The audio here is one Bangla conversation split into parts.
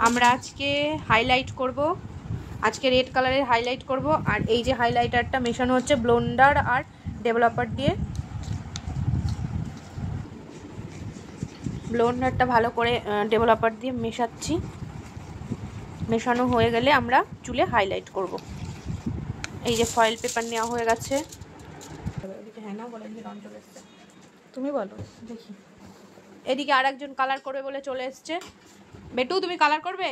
আমরা আজকে হাইলাইট করব, আজকে রেড কালারের হাইলাইট করব। আর এই যে হাইলাইটারটা মেশানো হচ্ছে ব্লেন্ডার আর ডেভেলপার দিয়ে। ব্লেন্ডারটা ভালো করে ডেভেলপার দিয়ে মেশাচ্ছি। মেশানো হয়ে গেলে আমরা চুলে হাইলাইট করব। এই যে ফয়েল পেপার নেওয়া হয়ে গেছে। হ্যাঁ না বলে চলে এসছে, তুমি বলো দেখি। এদিকে আর একজন কালার করবে বলে চলে এসছে। বেটু তুমি কালার করবে,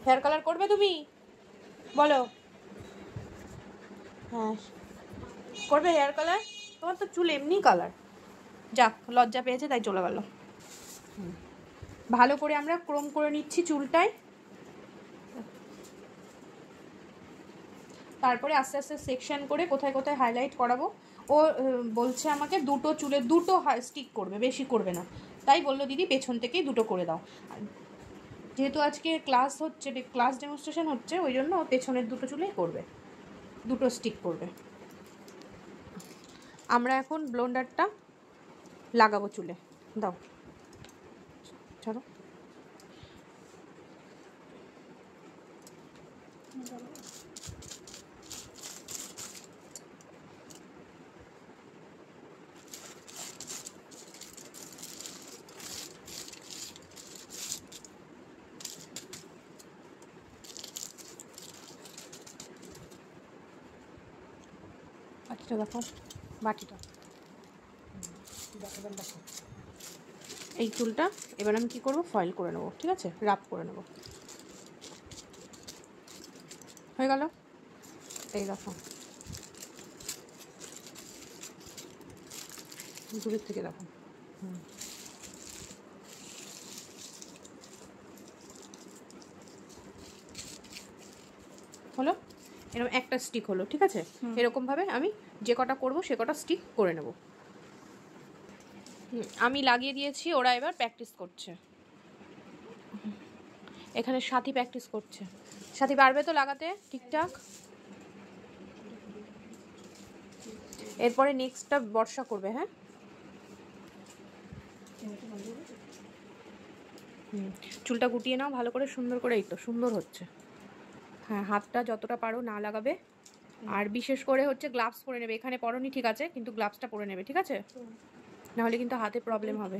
হেয়ার কালার করবে তুমি, বলো। হ্যাঁ করবে হেয়ার কালার, তোমার তো চুল এমনি কালার। যাক, লজ্জা পেয়েছে তাই চলে গেল। ভালো করে আমরা ক্রোম করে নিচ্ছি চুলটায়। তারপরে আস্তে আস্তে সেকশন করে কোথায় কোথায় হাইলাইট করাবো। ও বলছে আমাকে দুটো চুলে দুটো স্টিক করবে, বেশি করবে না। তাই বললো দিদি পেছন থেকেই দুটো করে দাও। যেহেতু আজকে ক্লাস হচ্ছে, ক্লাস ডেমনস্ট্রেশন হচ্ছে, ওই জন্য পেছনের দুটো চুলেই করবে, দুটো স্টিক করবে। আমরা এখন ব্লেন্ডারটা লাগাবো চুলে। দাও ছাড়ো। বাটিটা দেখো, বাটিটা দেখো। এই চুলটা এবার আমি কি করব, ফয়েল করে নেবো, ঠিক আছে, রাব করে নেব। হয়ে গেল, এই দেখো দূরের থেকে দেখো। হলো, এরকম একটা স্টিক হলো, ঠিক আছে। এরকমভাবে আমি যে কটা করব সে কটা স্টিক করে নেব। আমি লাগিয়ে দিয়েছি, ওরা এবার প্র্যাকটিস করছে। এখানে সাথী প্র্যাকটিস করছে। সাথী পারবে তো লাগাতে ঠিকঠাক? এরপরে নেক্সটটা বর্ষা করবে। হ্যাঁ চুলটা গুটিয়ে নাও ভালো করে, সুন্দর করে। এই তো সুন্দর হচ্ছে। হ্যাঁ হাতটা যতটা পারো না লাগাবে। আর বিশেষ করে হচ্ছে গ্লাভস পরে নেবে। এখানে পরনি ঠিক আছে, কিন্তু গ্লাভসটা পরে নেবে, ঠিক আছে, নাহলে কিন্তু হাতে প্রবলেম হবে।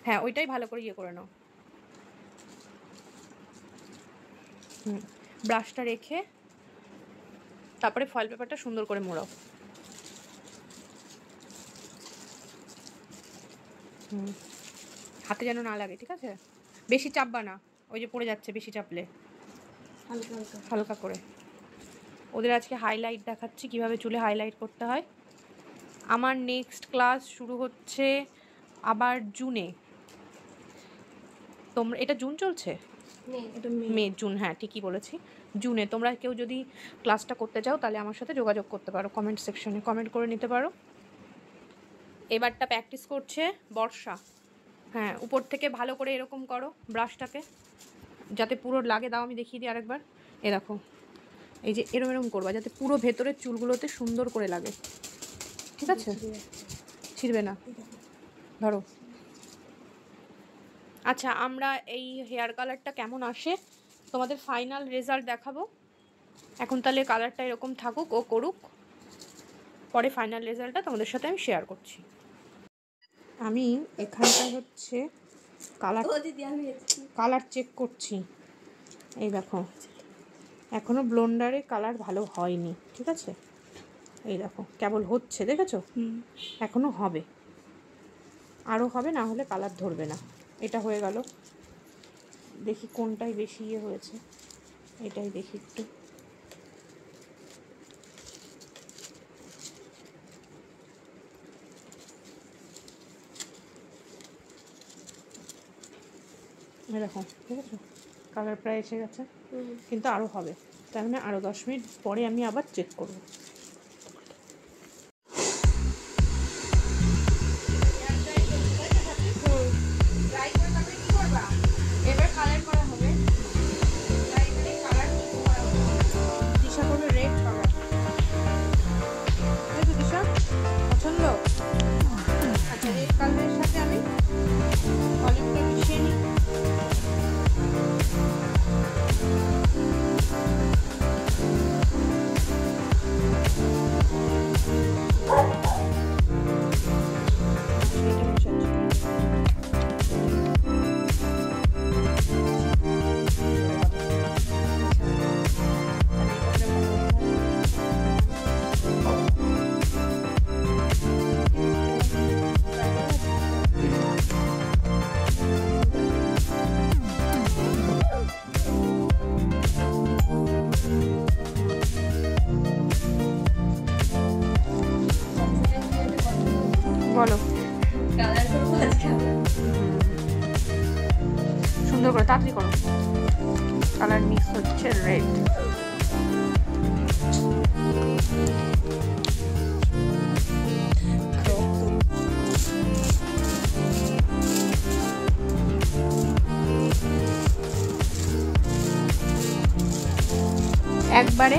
হ্যাঁ ওইটাই ভালো করে ইয়ে করে নাও। ব্রাশটা রেখে তারপরে ফয়েল পেপারটা সুন্দর করে মোড়াও। হাতে যেন না লাগে, ঠিক আছে। বেশি চাপবা না, ওই যে পড়ে যাচ্ছে বেশি চাপলে। হালকা হালকা হালকা করে। ওদের আজকে হাইলাইট দেখাচ্ছি কিভাবে চুলে হাইলাইট করতে হয়। আমার নেক্সট ক্লাস শুরু হচ্ছে আবার জুনে। তোমরা, এটা জুন চলছে, মে জুন, হ্যাঁ ঠিকই বলেছি, জুনে। তোমরা কেউ যদি ক্লাসটা করতে চাও তাহলে আমার সাথে যোগাযোগ করতে পারো, কমেন্ট সেকশনে কমেন্ট করে নিতে পারো। এবারটা প্র্যাকটিস করছে বর্ষা। হ্যাঁ উপর থেকে ভালো করে এরকম করো ব্রাশটাকে, যাতে পুরো লাগে। দাও আমি দেখিয়ে দিই আরেকবার। এ দেখো, এই যে এরম এরম করবা যাতে পুরো ভেতরের চুলগুলোতে সুন্দর করে লাগে, ঠিক আছে। ছিঁড়বে না, ধরো। আচ্ছা আমরা এই হেয়ার কালারটা কেমন আসে তোমাদের ফাইনাল রেজাল্ট দেখাবো। এখন তাহলে কালারটা এরকম থাকুক, ও করুক, পরে ফাইনাল রেজাল্টটা তোমাদের সাথে আমি শেয়ার করছি। আমি এখানটায় হচ্ছে কালার চেক করছি। এই দেখো এখনো ব্লেন্ডারে কালার ভালো হয়নি, ঠিক আছে। এই দেখো কেবল হচ্ছে, দেখেছো, এখনো হবে, আরও হবে, না হলে কালার ধরবে না। এটা হয়ে গেল, দেখি কোনটাই বেশি ইয়ে হয়েছে, এটাই দেখি একটু। দেখো দেখেছো কালার প্রায় এসে গেছে, কিন্তু আরও হবে, তার মানে আরও 10 মিনিট পরে আমি আবার চেক করবো। এবার কালার করা হবে, দিশা করবে রেড কালার, দিশা পছন্দ। আচ্ছা রেড কালারের সাথে আমি অলিভটা মিশিয়ে নিই। সুন্দর করে তাড়াতাড়ি করো। কালার মিক্স হচ্ছে রেড। একবারে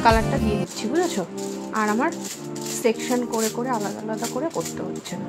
কালারটা দিয়ে দিচ্ছি, বুঝেছো? আর আমার সেকশন করে করে আলাদা আলাদা করে করতে হচ্ছে না।